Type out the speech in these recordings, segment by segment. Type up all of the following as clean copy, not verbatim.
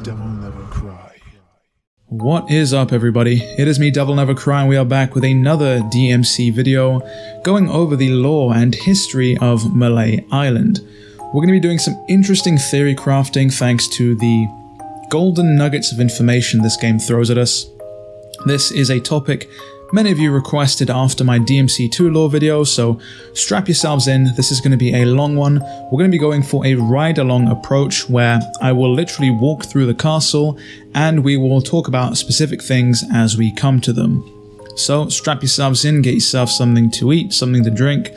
DevilNeverCry. What is up, everybody? It is me, DevilNeverCry, and we are back with another DMC video going over the lore and history of Mallet Island. We're going to be doing some interesting theory crafting thanks to the golden nuggets of information this game throws at us. This is a topic many of you requested after my DMC2 lore video, so strap yourselves in. This is going to be a long one. We're going to be going for a ride-along approach where I will literally walk through the castle and we will talk about specific things as we come to them. So strap yourselves in, get yourself something to eat, something to drink,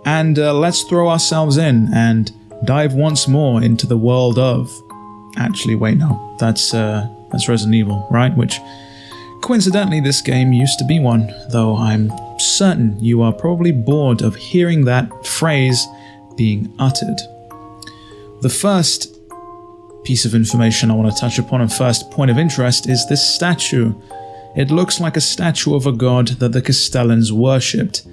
and let's throw ourselves in and dive once more into the world of... Actually, wait, no. That's Resident Evil, right? Which... coincidentally, this game used to be one, though I'm certain you are probably bored of hearing that phrase being uttered. The first piece of information I want to touch upon, and first point of interest, is this statue. It looks like a statue of a god that the Castellans worshipped.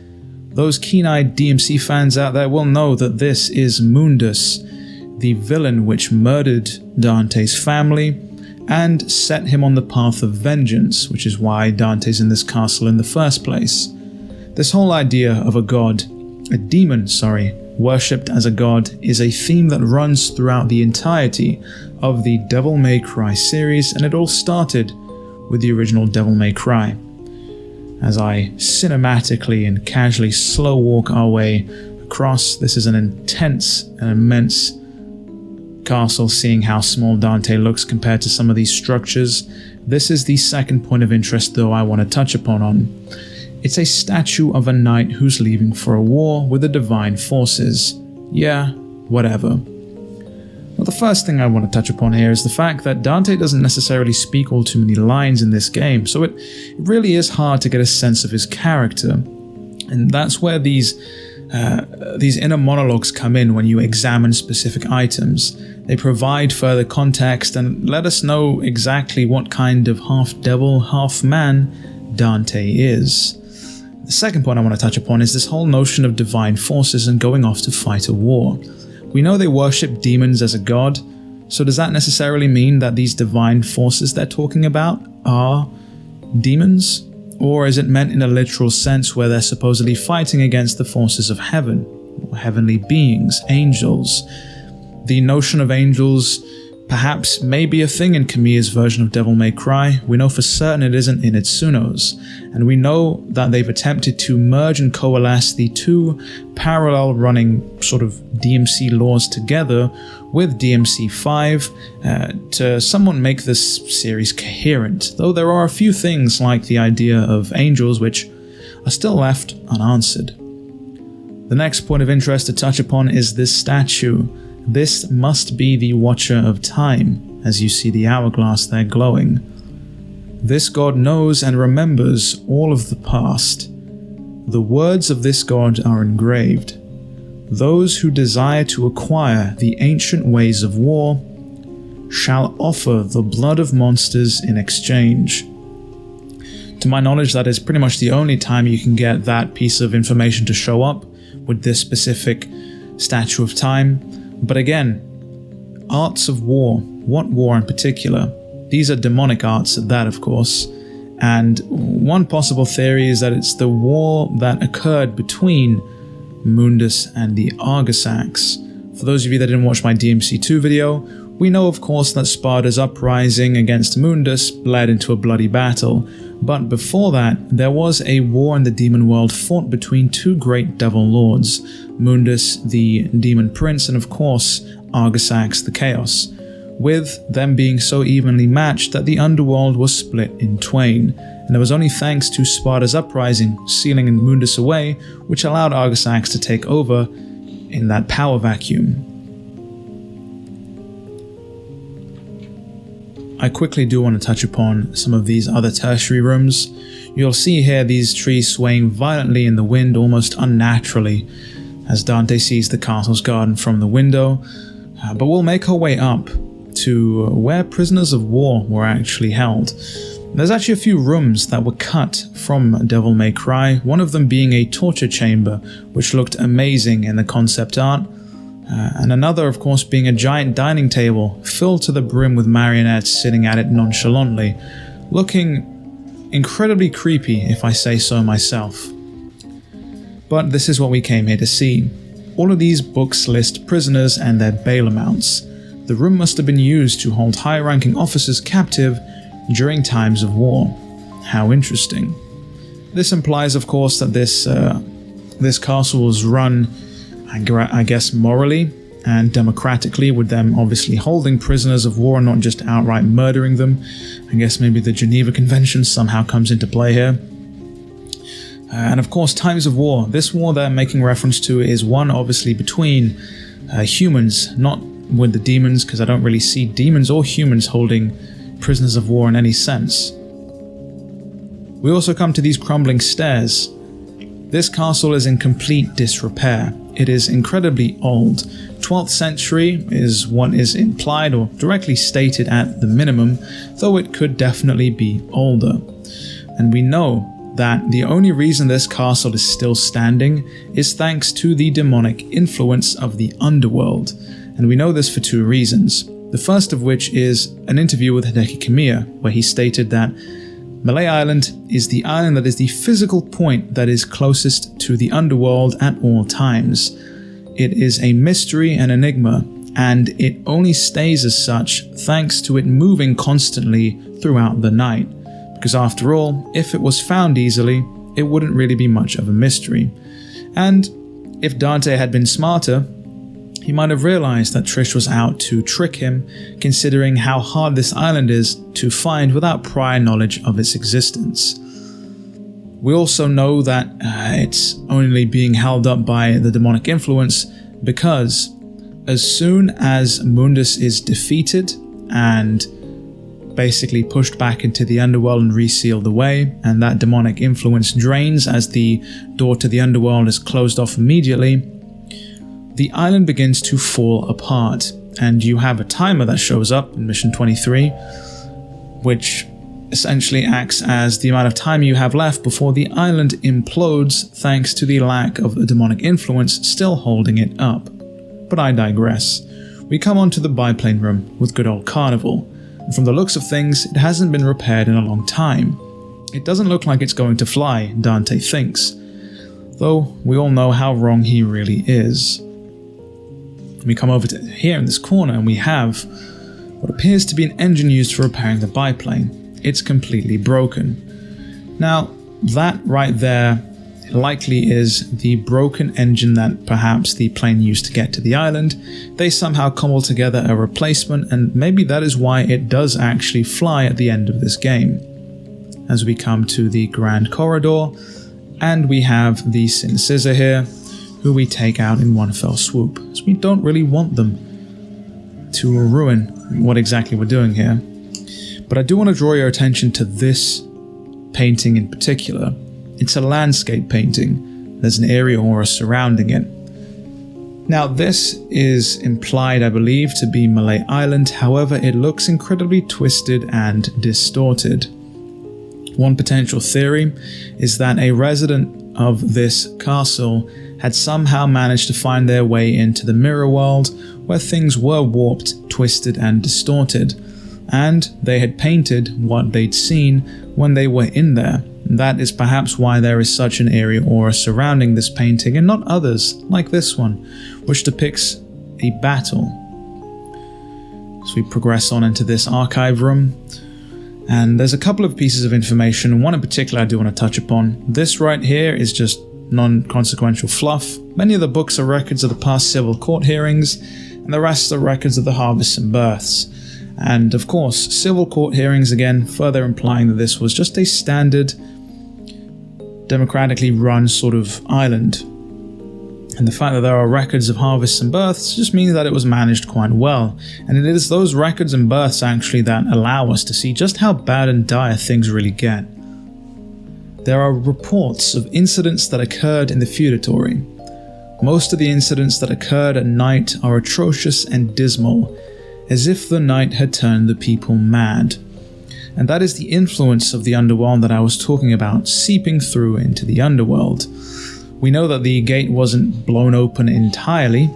Those keen-eyed DMC fans out there will know that this is Mundus, the villain which murdered Dante's family and set him on the path of vengeance, which is why Dante's in this castle in the first place. This whole idea of a demon, worshipped as a god, is a theme that runs throughout the entirety of the Devil May Cry series, and it all started with the original Devil May Cry. As I cinematically and casually slow walk our way across, this is an intense and immense castle, seeing how small Dante looks compared to some of these structures. This is the second point of interest, though, I want to touch upon. It's a statue of a knight who's leaving for a war with the divine forces. Yeah, whatever. Well, the first thing I want to touch upon here is the fact that Dante doesn't necessarily speak all too many lines in this game, so it really is hard to get a sense of his character. And that's where these inner monologues come in when you examine specific items. They provide further context and let us know exactly what kind of half-devil, half-man Dante is. The second point I want to touch upon is this whole notion of divine forces and going off to fight a war. We know they worship demons as a god, so does that necessarily mean that these divine forces they're talking about are demons? Or is it meant in a literal sense where they're supposedly fighting against the forces of heaven, or heavenly beings, angels? The notion of angels perhaps may be a thing in Kamiya's version of Devil May Cry. We know for certain it isn't in Itsuno's, and we know that they've attempted to merge and coalesce the two parallel running sort of DMC lores together with DMC5 to somewhat make this series coherent, though there are a few things like the idea of angels which are still left unanswered. The next point of interest to touch upon is this statue. This must be the Watcher of Time, as you see the hourglass there glowing. This god knows and remembers all of the past. The words of this god are engraved. Those who desire to acquire the ancient ways of war shall offer the blood of monsters in exchange. To my knowledge, that is pretty much the only time you can get that piece of information to show up with this specific statue of time. But again, arts of war. What war in particular? These are demonic arts at that, of course. And one possible theory is that it's the war that occurred between Mundus and the Argisax. For those of you that didn't watch my DMC2 video, we know of course that Sparta's uprising against Mundus led into a bloody battle. But before that, there was a war in the demon world fought between two great devil lords, Mundus, the demon prince, and of course, Argisax, the chaos, with them being so evenly matched that the underworld was split in twain, and it was only thanks to Sparta's uprising, sealing Mundus away, which allowed Argisax to take over in that power vacuum. I quickly do want to touch upon some of these other tertiary rooms. You'll see here these trees swaying violently in the wind almost unnaturally as Dante sees the castle's garden from the window, but we'll make our way up to where prisoners of war were actually held. There's actually a few rooms that were cut from Devil May Cry, one of them being a torture chamber which looked amazing in the concept art. and another, of course, being a giant dining table filled to the brim with marionettes sitting at it nonchalantly, looking incredibly creepy if I say so myself. But this is what we came here to see. All of these books list prisoners and their bail amounts. The room must have been used to hold high-ranking officers captive during times of war. How interesting. This implies, of course, that this castle was run, I guess, morally and democratically, with them obviously holding prisoners of war and not just outright murdering them. I guess maybe the Geneva Convention somehow comes into play here. And of course, times of war. This war they're making reference to is one obviously between humans, not with the demons, because I don't really see demons or humans holding prisoners of war in any sense. We also come to these crumbling stairs. This castle is in complete disrepair. It is incredibly old. 12th century is what is implied or directly stated at the minimum, though it could definitely be older. And we know that the only reason this castle is still standing is thanks to the demonic influence of the underworld. And we know this for two reasons. The first of which is an interview with Hideki Kamiya, where he stated that Mallet Island is the island that is the physical point that is closest to the underworld at all times. It is a mystery and enigma, and it only stays as such thanks to it moving constantly throughout the night. Because after all, if it was found easily, it wouldn't really be much of a mystery. And if Dante had been smarter, he might have realized that Trish was out to trick him, considering how hard this island is to find without prior knowledge of its existence. We also know that it's only being held up by the demonic influence because as soon as Mundus is defeated and basically pushed back into the underworld and resealed away, and that demonic influence drains as the door to the underworld is closed off immediately, the island begins to fall apart, and you have a timer that shows up in Mission 23, which essentially acts as the amount of time you have left before the island implodes thanks to the lack of the demonic influence still holding it up. But I digress. We come on to the Biplane Room with good old Carnival. And from the looks of things, it hasn't been repaired in a long time. It doesn't look like it's going to fly, Dante thinks, though we all know how wrong he really is. We come over to here in this corner and we have what appears to be an engine used for repairing the biplane. It's completely broken. Now, that right there likely is the broken engine that perhaps the plane used to get to the island. They somehow cobbled together a replacement, and maybe that is why it does actually fly at the end of this game. As we come to the Grand Corridor, and we have the Sin Scissor here, who we take out in one fell swoop, as we don't really want them to ruin what exactly we're doing here. But I do want to draw your attention to this painting in particular. It's a landscape painting. There's an eerie aura surrounding it. Now this is implied, I believe, to be Mallet Island, however it looks incredibly twisted and distorted. One potential theory is that a resident of this castle had somehow managed to find their way into the mirror world where things were warped, twisted and distorted, and they had painted what they'd seen when they were in there. That is perhaps why there is such an eerie aura surrounding this painting and not others like this one, which depicts a battle. So we progress on into this archive room, and there's a couple of pieces of information. One in particular I do want to touch upon. This right here is just non-consequential fluff. Many of the books are records of the past civil court hearings, and the rest are records of the harvests and births. And of course, civil court hearings again, further implying that this was just a standard, democratically run sort of island. And the fact that there are records of harvests and births just means that it was managed quite well. And it is those records and births actually that allow us to see just how bad and dire things really get. There are reports of incidents that occurred in the feudatory. Most of the incidents that occurred at night are atrocious and dismal, as if the night had turned the people mad. And that is the influence of the underworld that I was talking about, seeping through into the underworld. We know that the gate wasn't blown open entirely.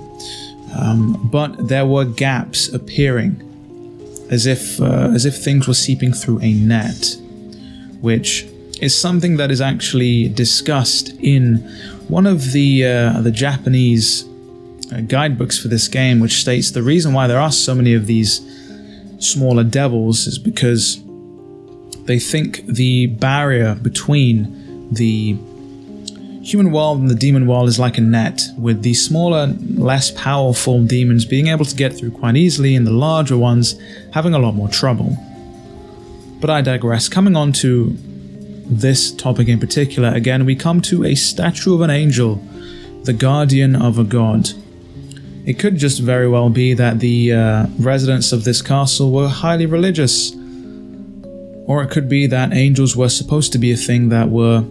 but there were gaps appearing, as if things were seeping through a net, which is something that is actually discussed in one of the Japanese guidebooks for this game, which states the reason why there are so many of these smaller devils is because they think the barrier between the human world and the demon world is like a net, with the smaller, less powerful demons being able to get through quite easily and the larger ones having a lot more trouble. But I digress. Coming on to this topic in particular, again, we come to a statue of an angel, the guardian of a god. It could just very well be that the residents of this castle were highly religious, or it could be that angels were supposed to be a thing that were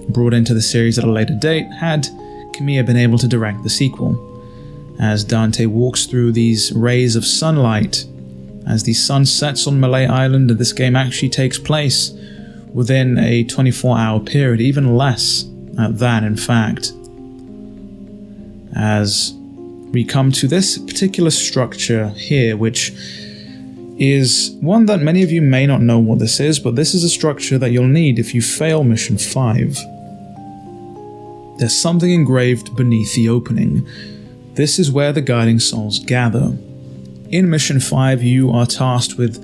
brought into the series at a later date, had Kamiya been able to direct the sequel. As Dante walks through these rays of sunlight, as the sun sets on Mallet Island, and this game actually takes place within a 24-hour period, even less at that, in fact. As we come to this particular structure here, which is one that many of you may not know what this is, but this is a structure that you'll need if you fail Mission 5. There's something engraved beneath the opening. This is where the guiding souls gather. In Mission 5, you are tasked with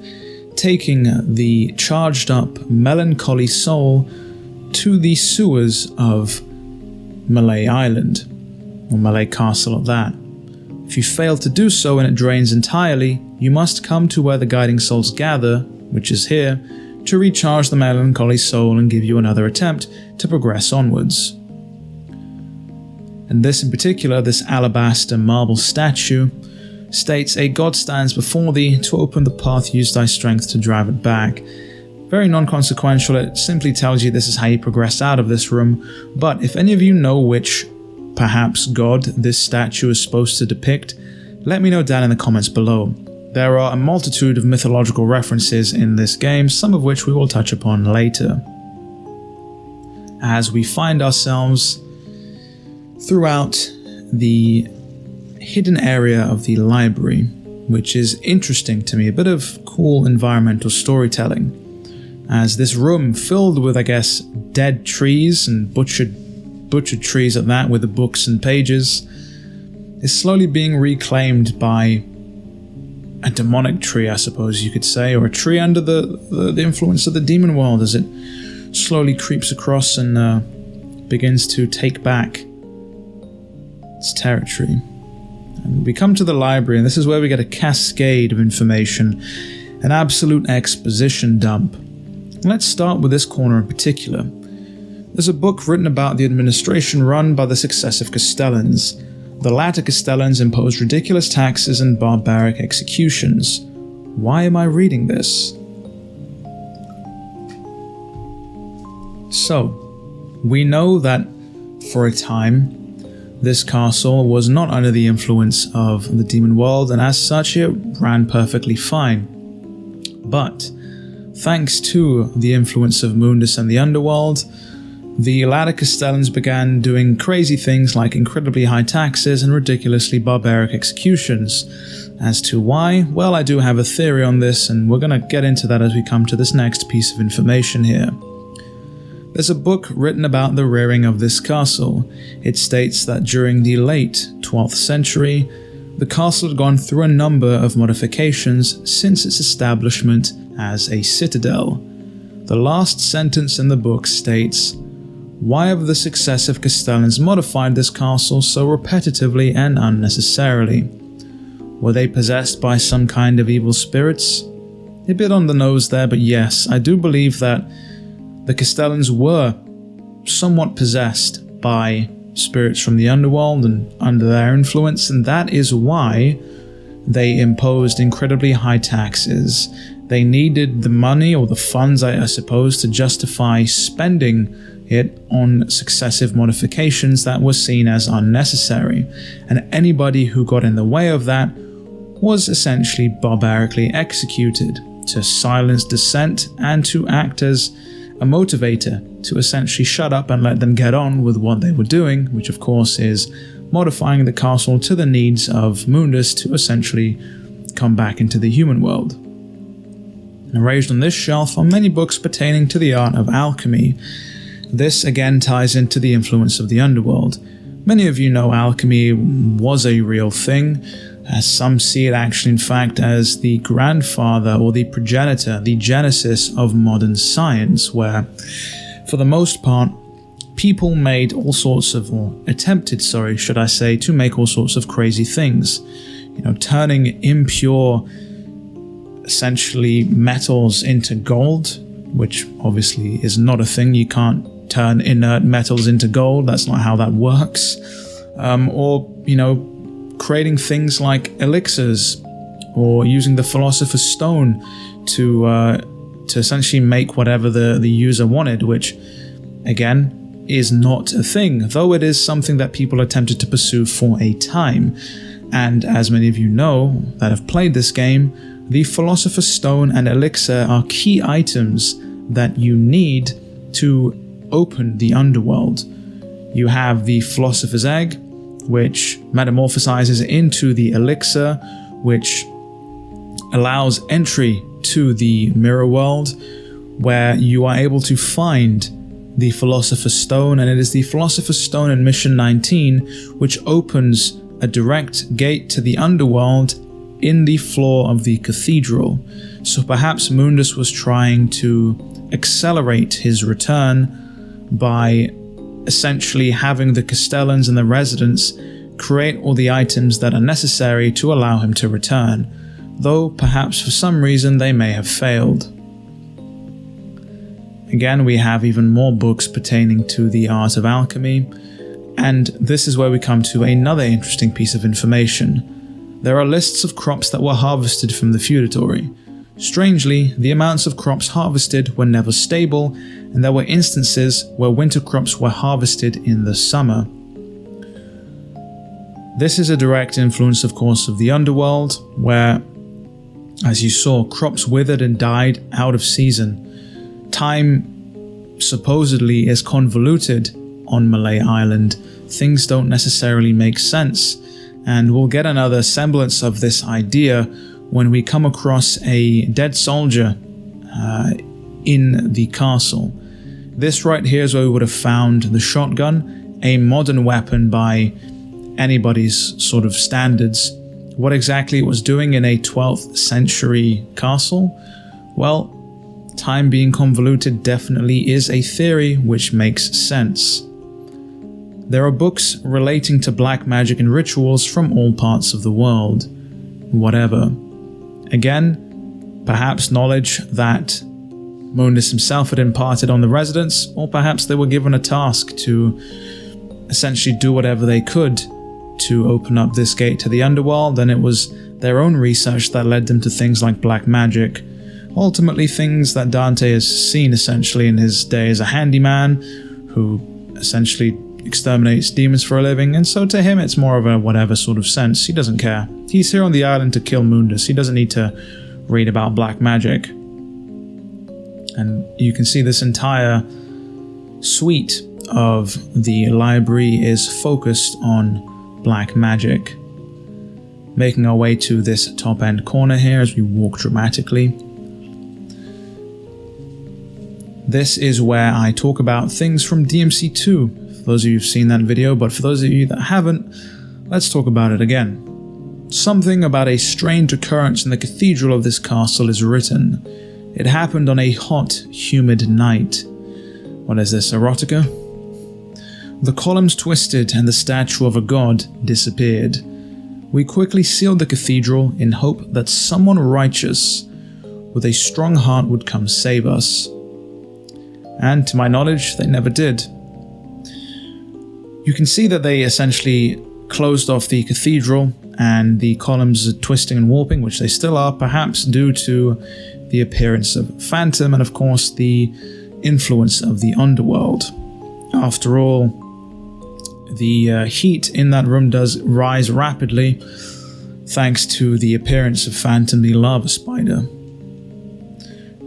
taking the charged up melancholy soul to the sewers of Mallet Island, or Mallet Castle at that. If you fail to do so and it drains entirely, you must come to where the guiding souls gather, which is here, to recharge the melancholy soul and give you another attempt to progress onwards. And this in particular, this alabaster marble statue, states, "A god stands before thee, to open the path use thy strength to drive it back." Very non-consequential, it simply tells you this is how you progress out of this room, but if any of you know which, perhaps, god this statue is supposed to depict, let me know down in the comments below. There are a multitude of mythological references in this game, some of which we will touch upon later. As we find ourselves throughout the hidden area of the library, which is interesting to me, a bit of cool environmental storytelling, as this room filled with, I guess, dead trees and butchered trees at that, with the books and pages, is slowly being reclaimed by a demonic tree, I suppose you could say, or a tree under the influence of the demon world, as it slowly creeps across and begins to take back its territory. And we come to the library, and this is where we get a cascade of information, an absolute exposition dump. Let's start with this corner in particular. There's a book written about the administration run by the successive Castellans. The latter Castellans imposed ridiculous taxes and barbaric executions. Why am I reading this? So, we know that for a time, this castle was not under the influence of the demon world, and as such it ran perfectly fine. But, thanks to the influence of Mundus and the underworld, the latter Castellans began doing crazy things like incredibly high taxes and ridiculously barbaric executions. As to why, well, I do have a theory on this, and we're going to get into that as we come to this next piece of information here. There's a book written about the rearing of this castle. It states that during the late 12th century, the castle had gone through a number of modifications since its establishment as a citadel. The last sentence in the book states, "Why have the successive Castellans modified this castle so repetitively and unnecessarily? Were they possessed by some kind of evil spirits?" A bit on the nose there, but yes, I do believe that the Castellans were somewhat possessed by spirits from the underworld and under their influence, and that is why they imposed incredibly high taxes. They needed the money, or the funds, I suppose, to justify spending it on successive modifications that were seen as unnecessary, and anybody who got in the way of that was essentially barbarically executed, to silence dissent and to act as a motivator to essentially shut up and let them get on with what they were doing, which of course is modifying the castle to the needs of Mundus to essentially come back into the human world. And arranged on this shelf are many books pertaining to the art of alchemy. This again ties into the influence of the underworld. Many of you know alchemy was a real thing, as some see it actually in fact as the grandfather or the progenitor, the genesis of modern science, where for the most part people made all sorts of, or attempted, should I say, to make all sorts of crazy things. Turning impure, essentially metals into gold, which obviously is not a thing. You can't turn inert metals into gold. That's not how that works. Or creating things like elixirs, or using the Philosopher's Stone to essentially make whatever the user wanted, which again is not a thing, though it is something that people attempted to pursue for a time. And as many of you know that have played this game, the Philosopher's Stone and Elixir are key items that you need to open the underworld. You have the Philosopher's Egg, which metamorphosizes into the Elixir, which allows entry to the mirror world, where you are able to find the Philosopher's Stone, and it is the Philosopher's Stone in Mission 19 which opens a direct gate to the underworld in the floor of the cathedral. So perhaps Mundus was trying to accelerate his return by essentially having the Castellans and the residents create all the items that are necessary to allow him to return, though perhaps for some reason they may have failed. Again, we have even more books pertaining to the art of alchemy, and this is where we come to another interesting piece of information. There are lists of crops that were harvested from the feudatory. Strangely, the amounts of crops harvested were never stable, and there were instances where winter crops were harvested in the summer. This is a direct influence, of course, of the underworld, where, as you saw, crops withered and died out of season. Time supposedly is convoluted on Mallet Island. Things don't necessarily make sense, and we'll get another semblance of this idea when we come across a dead soldier in the castle. This right here is where we would have found the shotgun, a modern weapon by anybody's sort of standards. What exactly it was doing in a 12th century castle? Well, time being convoluted definitely is a theory which makes sense. There are books relating to black magic and rituals from all parts of the world. Whatever. Again, perhaps knowledge that Mundus himself had imparted on the residents, or perhaps they were given a task to essentially do whatever they could to open up this gate to the underworld, and it was their own research that led them to things like black magic. Ultimately, things that Dante has seen essentially in his day as a handyman who essentially exterminates demons for a living, and so to him it's more of a whatever sort of sense. He doesn't care. He's here on the island to kill Mundus. He doesn't need to read about black magic. And you can see this entire suite of the library is focused on black magic. Making our way to this top end corner here as we walk dramatically. This is where I talk about things from DMC2, for those of you who've seen that video, but for those of you that haven't, let's talk about it again. Something about a strange occurrence in the cathedral of this castle is written. It happened on a hot, humid night. What is this, erotica? The columns twisted and the statue of a god disappeared. We quickly sealed the cathedral in hope that someone righteous with a strong heart would come save us. And to my knowledge, they never did. You can see that they essentially closed off the cathedral and the columns are twisting and warping, which they still are, perhaps due to the appearance of Phantom and of course the influence of the underworld. After all, the heat in that room does rise rapidly thanks to the appearance of Phantom the lava spider.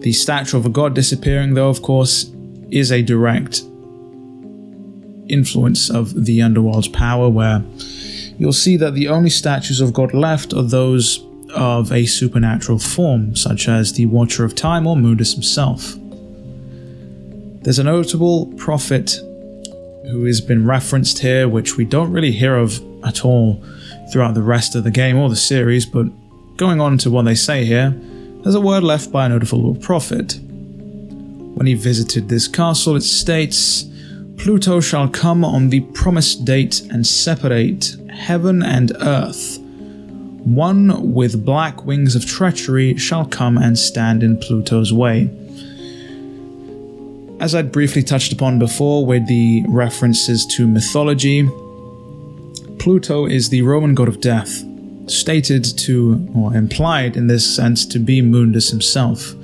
The statue of a god disappearing, though, of course, is a direct influence of the underworld's power, where you'll see that the only statues of God left are those of a supernatural form, such as the Watcher of Time or Mundus himself. There's a notable prophet who has been referenced here, which we don't really hear of at all throughout the rest of the game or the series, but going on to what they say here, there's a word left by a notable prophet. When he visited this castle, it states, "Pluto shall come on the promised date and separate heaven and earth. One with black wings of treachery shall come and stand in Pluto's way." As I'd briefly touched upon before with the references to mythology, Pluto is the Roman god of death, stated to, or implied in this sense, to be Mundus himself,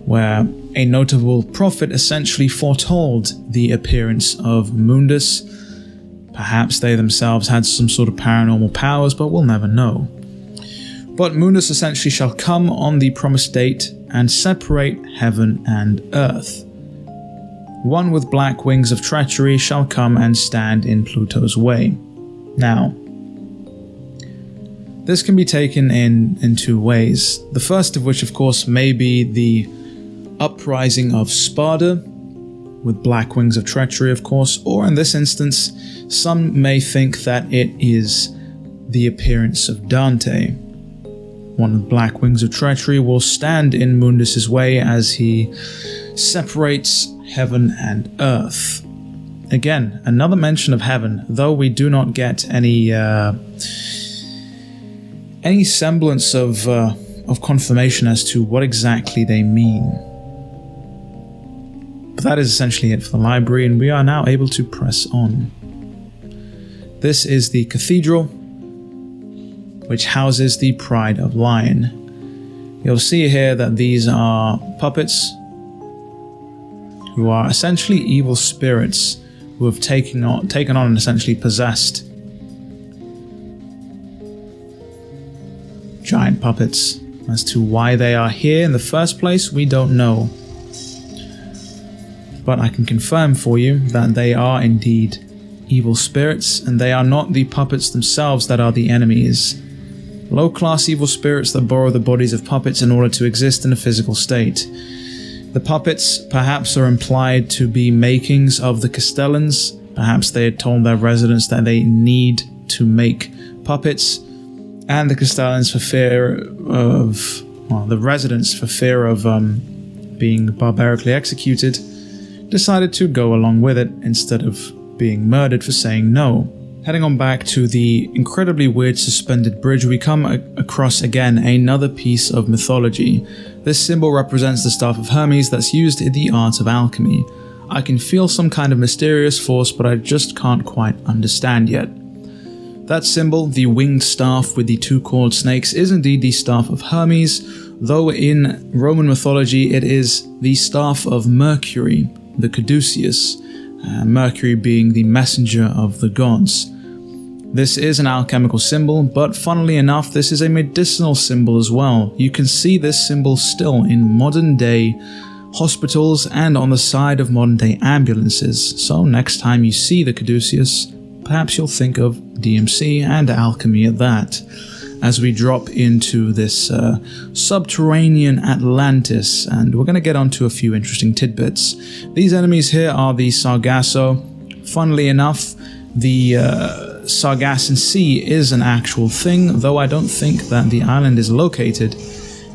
where a notable prophet essentially foretold the appearance of Mundus. Perhaps they themselves had some sort of paranormal powers, but we'll never know. But Mundus essentially shall come on the promised date and separate heaven and earth. One with black wings of treachery shall come and stand in Pluto's way. Now, this can be taken in two ways. The first of which, of course, may be the uprising of Sparta, with black wings of treachery, of course, or in this instance, some may think that it is the appearance of Dante. One with black wings of treachery will stand in Mundus's way as he separates heaven and earth. Again, another mention of heaven, though we do not get any semblance of confirmation as to what exactly they mean. But that is essentially it for the library, and we are now able to press on. This is the cathedral, which houses the Pride of Lion. You'll see here that these are puppets who are essentially evil spirits who have taken on and essentially possessed giant puppets. As to why they are here in the first place, we don't know. But I can confirm for you that they are indeed evil spirits, and they are not the puppets themselves that are the enemies. Low-class evil spirits that borrow the bodies of puppets in order to exist in a physical state. The puppets perhaps are implied to be makings of the Castellans. Perhaps they had told their residents that they need to make puppets, and the Castellans, for fear of, well, the residents, for fear of being barbarically executed, decided to go along with it instead of being murdered for saying no. Heading on back to the incredibly weird suspended bridge, we come across again another piece of mythology. This symbol represents the staff of Hermes that's used in the art of alchemy. I can feel some kind of mysterious force, but I just can't quite understand yet. That symbol, the winged staff with the two coiled snakes, is indeed the staff of Hermes, though in Roman mythology it is the staff of Mercury, the caduceus, Mercury being the messenger of the gods. This is an alchemical symbol, but funnily enough, this is a medicinal symbol as well. You can see this symbol still in modern day hospitals and on the side of modern day ambulances, so next time you see the caduceus, perhaps you'll think of DMC and alchemy at that, as we drop into this subterranean Atlantis, and we're going to get onto a few interesting tidbits. These enemies here are the Sargasso. Funnily enough, the Sargasson Sea is an actual thing, though I don't think that the island is located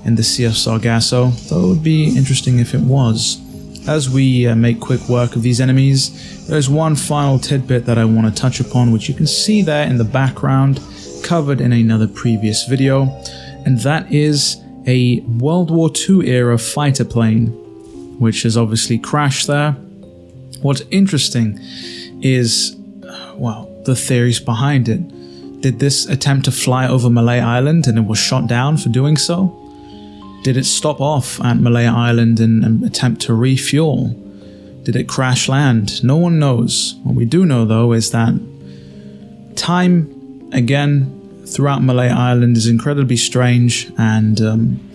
in the Sea of Sargasso, though it would be interesting if it was. As we make quick work of these enemies, there's one final tidbit that I want to touch upon, which you can see there in the background, covered in another previous video, and that is a World War II era fighter plane, which has obviously crashed there. What's interesting is, well, the theories behind it. Did this attempt to fly over Mallet Island and it was shot down for doing so? Did it stop off at Mallet Island and attempt to refuel? Did it crash land? No one knows. What we do know, though, is that time, again, throughout Mallet Island is incredibly strange, and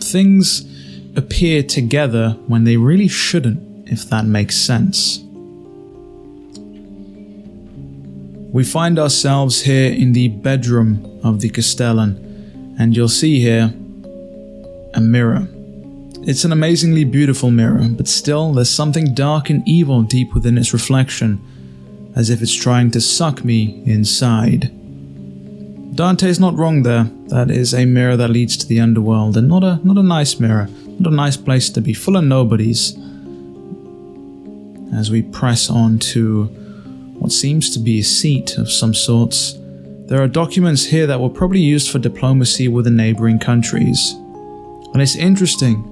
things appear together when they really shouldn't, if that makes sense. We find ourselves here in the bedroom of the Castellan, and you'll see here a mirror. It's an amazingly beautiful mirror, but still there's something dark and evil deep within its reflection, as if it's trying to suck me inside. Dante's not wrong there. That is a mirror that leads to the underworld, and not a nice mirror, not a nice place to be, full of nobodies. As we press on to what seems to be a seat of some sorts, there are documents here that were probably used for diplomacy with the neighboring countries. And it's interesting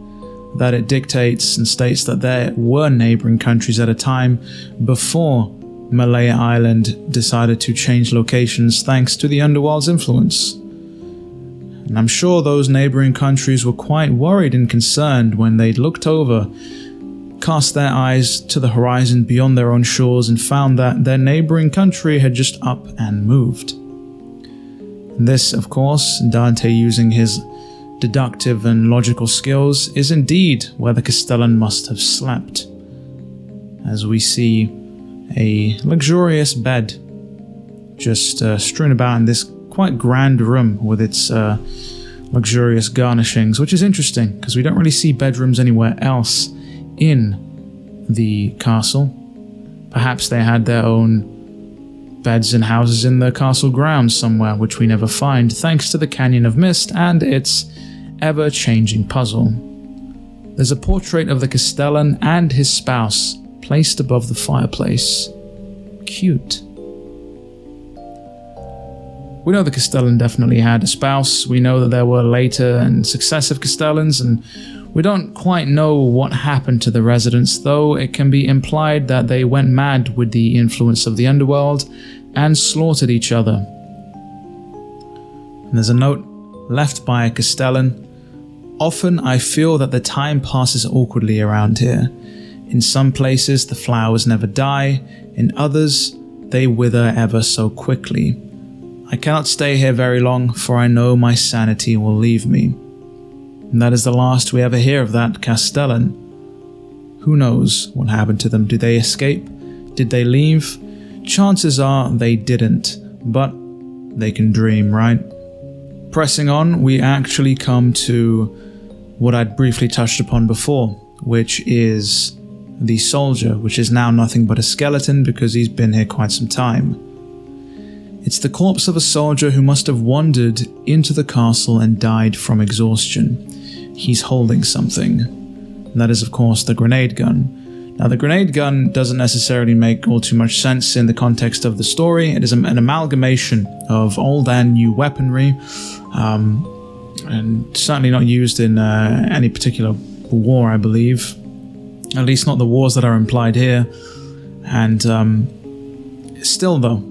that it dictates and states that there were neighboring countries at a time before Mallet Island decided to change locations thanks to the underworld's influence. And I'm sure those neighboring countries were quite worried and concerned when they looked over, cast their eyes to the horizon beyond their own shores, and found that their neighboring country had just up and moved. And this, of course, Dante using his deductive and logical skills, is indeed where the Castellan must have slept, as we see a luxurious bed just strewn about in this quite grand room with its luxurious garnishings, which is interesting because we don't really see bedrooms anywhere else in the castle. Perhaps they had their own beds and houses in the castle grounds somewhere, which we never find, thanks to the Canyon of Mist and its ever-changing puzzle. There's a portrait of the Castellan and his spouse placed above the fireplace. Cute. We know the Castellan definitely had a spouse. We know that there were later and successive Castellans, and we don't quite know what happened to the residents, though it can be implied that they went mad with the influence of the underworld and slaughtered each other. And there's a note left by a Castellan. Often I feel that the time passes awkwardly around here. In some places the flowers never die, in others they wither ever so quickly. I cannot stay here very long, for I know my sanity will leave me. And that is the last we ever hear of that Castellan. Who knows what happened to them? Did they escape? Did they leave? Chances are they didn't, but they can dream, right? Pressing on, we actually come to what I'd briefly touched upon before, which is the soldier, which is now nothing but a skeleton because he's been here quite some time. It's the corpse of a soldier who must have wandered into the castle and died from exhaustion. He's holding something, and that is of course the grenade gun. Now the grenade gun doesn't necessarily make all too much sense in the context of the story. It is an amalgamation of old and new weaponry, and certainly not used in any particular war, I believe. At least not the wars that are implied here. And still though,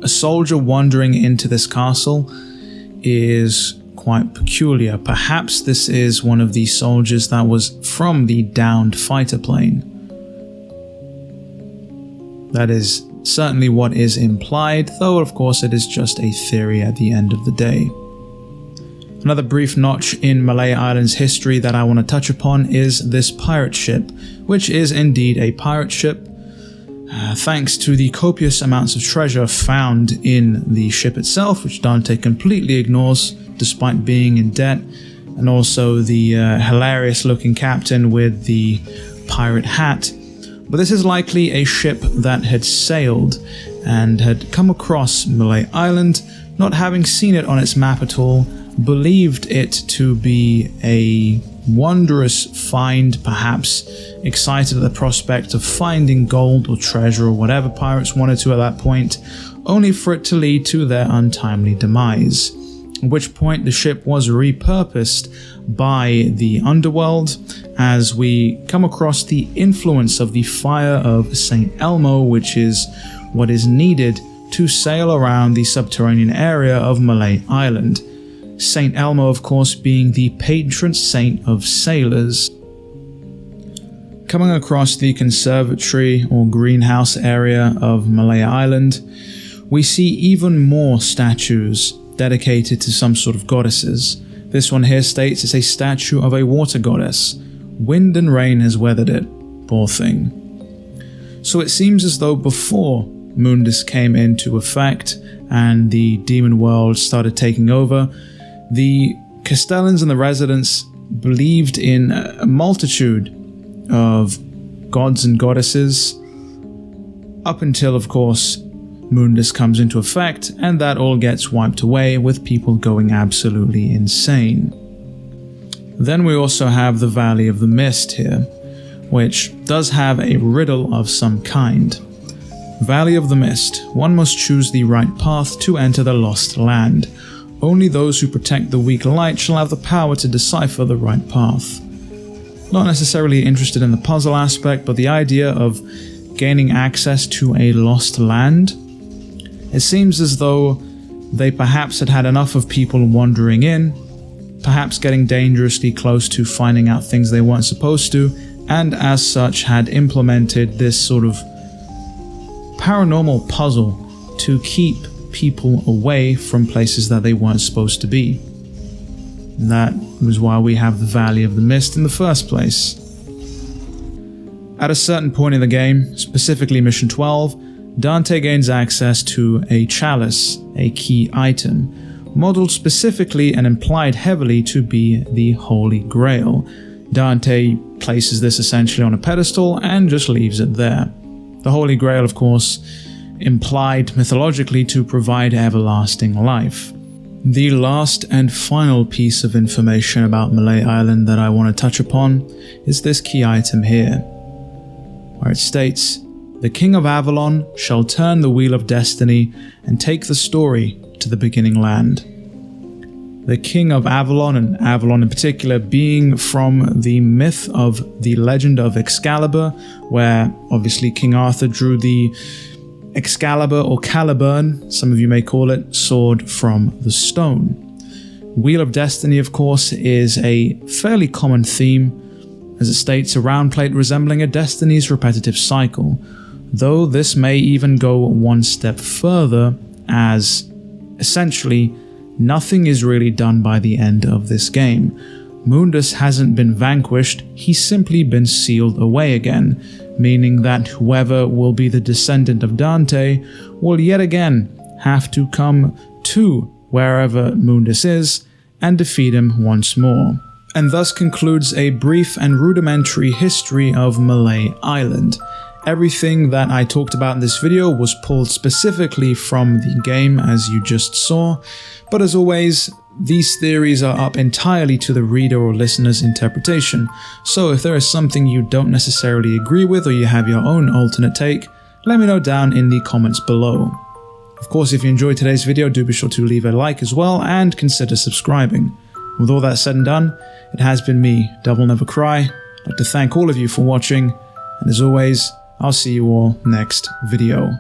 a soldier wandering into this castle is quite peculiar. Perhaps this is one of the soldiers that was from the downed fighter plane. That is certainly what is implied, though of course it is just a theory at the end of the day. Another brief notch in Mallet Island's history that I want to touch upon is this pirate ship, which is indeed a pirate ship, thanks to the copious amounts of treasure found in the ship itself, which Dante completely ignores despite being in debt, and also the hilarious looking captain with the pirate hat. But this is likely a ship that had sailed and had come across Mallet Island, not having seen it on its map at all, believed it to be a wondrous find, perhaps excited at the prospect of finding gold or treasure or whatever pirates wanted to at that point, only for it to lead to their untimely demise. At which point the ship was repurposed by the underworld as we come across the influence of the fire of St. Elmo, which is what is needed to sail around the subterranean area of Mallet Island. St. Elmo, of course, being the patron saint of sailors. Coming across the conservatory or greenhouse area of Mallet Island, we see even more statues dedicated to some sort of goddesses. This one here states it's a statue of a water goddess. Wind and rain has weathered it, poor thing. So it seems as though before Mundus came into effect and the demon world started taking over, the Castellans and the residents believed in a multitude of gods and goddesses, up until, of course, Mundus comes into effect, and that all gets wiped away with people going absolutely insane. Then we also have the Valley of the Mist here, which does have a riddle of some kind. Valley of the Mist. One must choose the right path to enter the lost land. Only those who protect the weak light shall have the power to decipher the right path. Not necessarily interested in the puzzle aspect, but the idea of gaining access to a lost land. It seems as though they perhaps had enough of people wandering in, perhaps getting dangerously close to finding out things they weren't supposed to, and as such had implemented this sort of paranormal puzzle to keep people away from places that they weren't supposed to be. And that was why we have the Valley of the Mist in the first place. At a certain point in the game, specifically Mission 12, Dante gains access to a chalice, a key item, modeled specifically and implied heavily to be the Holy Grail. Dante places this essentially on a pedestal and just leaves it there. The Holy Grail, of course, implied mythologically to provide everlasting life. The last and final piece of information about Mallet Island that I want to touch upon is this key item here, where it states, "The King of Avalon shall turn the wheel of destiny and take the story to the beginning land." The King of Avalon, and Avalon in particular, being from the myth of the legend of Excalibur, where obviously King Arthur drew the Excalibur, or Caliburn, some of you may call it, sword from the stone. Wheel of Destiny, of course, is a fairly common theme, as it states, a round plate resembling a destiny's repetitive cycle, though this may even go one step further, as essentially nothing is really done by the end of this game. Mundus hasn't been vanquished, he's simply been sealed away again, meaning that whoever will be the descendant of Dante will yet again have to come to wherever Mundus is and defeat him once more. And thus concludes a brief and rudimentary history of Mallet Island. Everything that I talked about in this video was pulled specifically from the game, as you just saw, but as always, these theories are up entirely to the reader or listener's interpretation, so if there is something you don't necessarily agree with or you have your own alternate take, let me know down in the comments below. Of course, if you enjoyed today's video, do be sure to leave a like as well and consider subscribing. With all that said and done, it has been me, DevilNeverCry. I'd like to thank all of you for watching, and as always, I'll see you all next video.